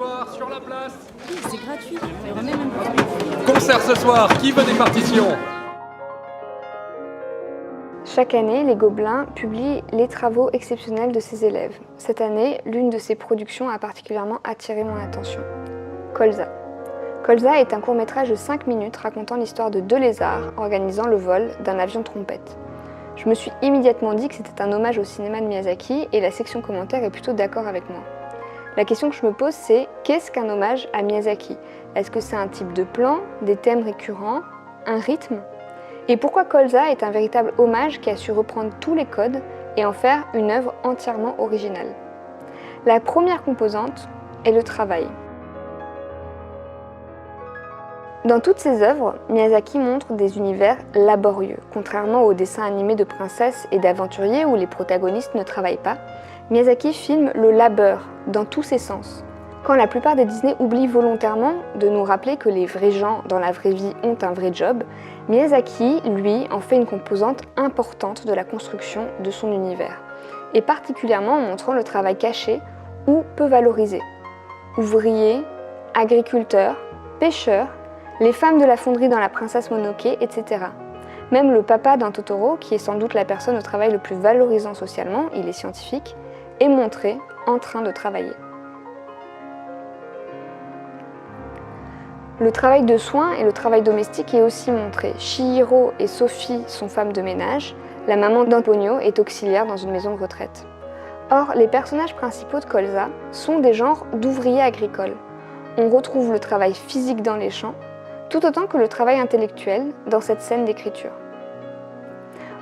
s'asseoir sur la place. C'est gratuit, il y aura même un Concert ce soir, qui veut des partitions? Chaque année, les Gobelins publient les travaux exceptionnels de ses élèves. Cette année, l'une de ses productions a particulièrement attiré mon attention. Colza. Colza est un court-métrage de 5 minutes racontant l'histoire de 2 lézards organisant le vol d'un avion trompette. Je me suis immédiatement dit que c'était un hommage au cinéma de Miyazaki et la section commentaires est plutôt d'accord avec moi. La question que je me pose, c'est qu'est-ce qu'un hommage à Miyazaki? Est-ce que c'est un type de plan, des thèmes récurrents, un rythme? Et pourquoi Colza est un véritable hommage qui a su reprendre tous les codes et en faire une œuvre entièrement originale? La première composante est le travail. Dans toutes ses œuvres, Miyazaki montre des univers laborieux. Contrairement aux dessins animés de princesses et d'aventuriers où les protagonistes ne travaillent pas, Miyazaki filme le labeur dans tous ses sens. Quand la plupart des Disney oublient volontairement de nous rappeler que les vrais gens dans la vraie vie ont un vrai job, Miyazaki, lui, en fait une composante importante de la construction de son univers, et particulièrement en montrant le travail caché ou peu valorisé. Ouvriers, agriculteurs, pêcheurs, les femmes de la fonderie dans La Princesse Mononoke, etc. Même le papa d'un Totoro, qui est sans doute la personne au travail le plus valorisant socialement, il est scientifique, est montré en train de travailler. Le travail de soins et le travail domestique est aussi montré. Chihiro et Sophie sont femmes de ménage, la maman d'Antonio est auxiliaire dans une maison de retraite. Or, les personnages principaux de Colza sont des genres d'ouvriers agricoles. On retrouve le travail physique dans les champs, tout autant que le travail intellectuel dans cette scène d'écriture.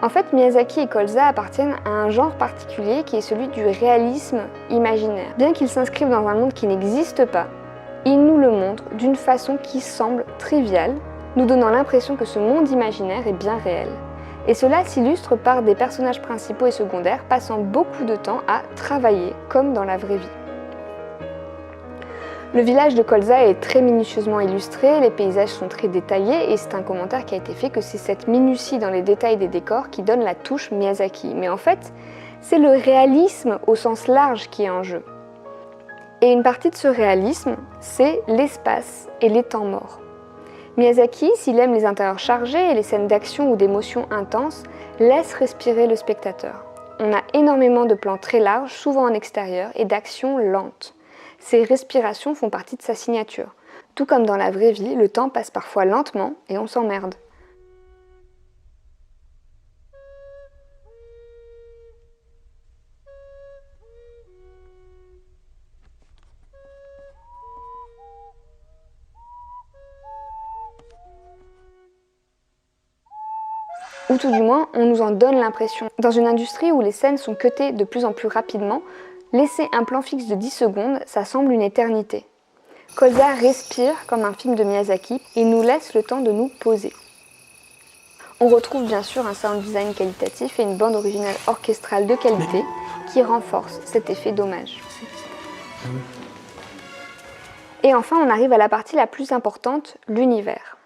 En fait, Miyazaki et Colza appartiennent à un genre particulier qui est celui du réalisme imaginaire. Bien qu'ils s'inscrivent dans un monde qui n'existe pas, ils nous le montrent d'une façon qui semble triviale, nous donnant l'impression que ce monde imaginaire est bien réel. Et cela s'illustre par des personnages principaux et secondaires passant beaucoup de temps à travailler, comme dans la vraie vie. Le village de Colza est très minutieusement illustré, les paysages sont très détaillés et c'est un commentaire qui a été fait que c'est cette minutie dans les détails des décors qui donne la touche Miyazaki. Mais en fait, c'est le réalisme au sens large qui est en jeu. Et une partie de ce réalisme, c'est l'espace et les temps morts. Miyazaki, s'il aime les intérieurs chargés et les scènes d'action ou d'émotions intenses, laisse respirer le spectateur. On a énormément de plans très larges, souvent en extérieur, et d'actions lentes. Ces respirations font partie de sa signature. Tout comme dans la vraie vie, le temps passe parfois lentement et on s'emmerde. Ou tout du moins, on nous en donne l'impression. Dans une industrie où les scènes sont cutées de plus en plus rapidement, laisser un plan fixe de 10 secondes, ça semble une éternité. Colza respire comme un film de Miyazaki et nous laisse le temps de nous poser. On retrouve bien sûr un sound design qualitatif et une bande originale orchestrale de qualité qui renforce cet effet d'hommage. Et enfin, on arrive à la partie la plus importante, l'univers.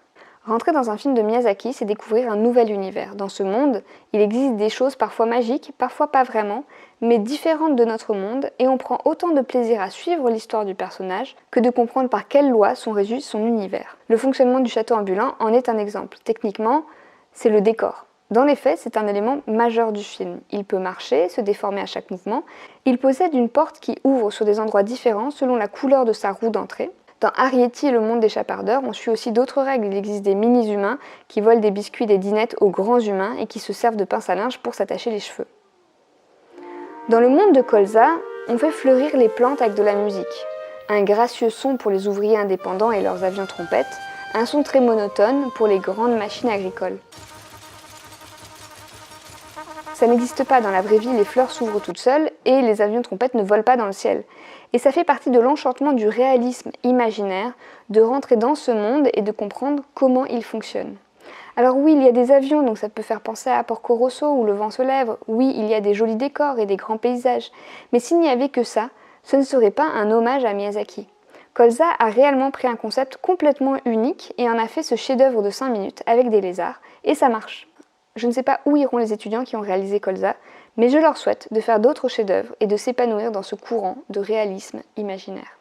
Rentrer dans un film de Miyazaki, c'est découvrir un nouvel univers. Dans ce monde, il existe des choses parfois magiques, parfois pas vraiment, mais différentes de notre monde, et on prend autant de plaisir à suivre l'histoire du personnage que de comprendre par quelles lois sont régis son univers. Le fonctionnement du château ambulant en est un exemple. Techniquement, c'est le décor. Dans les faits, c'est un élément majeur du film. Il peut marcher, se déformer à chaque mouvement. Il possède une porte qui ouvre sur des endroits différents selon la couleur de sa roue d'entrée. Dans Arrietty et le monde des chapardeurs, on suit aussi d'autres règles. Il existe des mini-humains qui volent des biscuits et des dinettes aux grands humains et qui se servent de pince à linge pour s'attacher les cheveux. Dans le monde de Colza, on fait fleurir les plantes avec de la musique. Un gracieux son pour les ouvriers indépendants et leurs avions trompettes, un son très monotone pour les grandes machines agricoles. Ça n'existe pas dans la vraie vie, les fleurs s'ouvrent toutes seules et les avions trompettes ne volent pas dans le ciel. Et ça fait partie de l'enchantement du réalisme imaginaire, de rentrer dans ce monde et de comprendre comment il fonctionne. Alors oui, il y a des avions, donc ça peut faire penser à Porco Rosso où le vent se lève. Oui, il y a des jolis décors et des grands paysages. Mais s'il n'y avait que ça, ce ne serait pas un hommage à Miyazaki. Colza a réellement pris un concept complètement unique et en a fait ce chef-d'œuvre de 5 minutes avec des lézards, et ça marche. Je ne sais pas où iront les étudiants qui ont réalisé Colza, mais je leur souhaite de faire d'autres chefs-d'œuvre et de s'épanouir dans ce courant de réalisme imaginaire.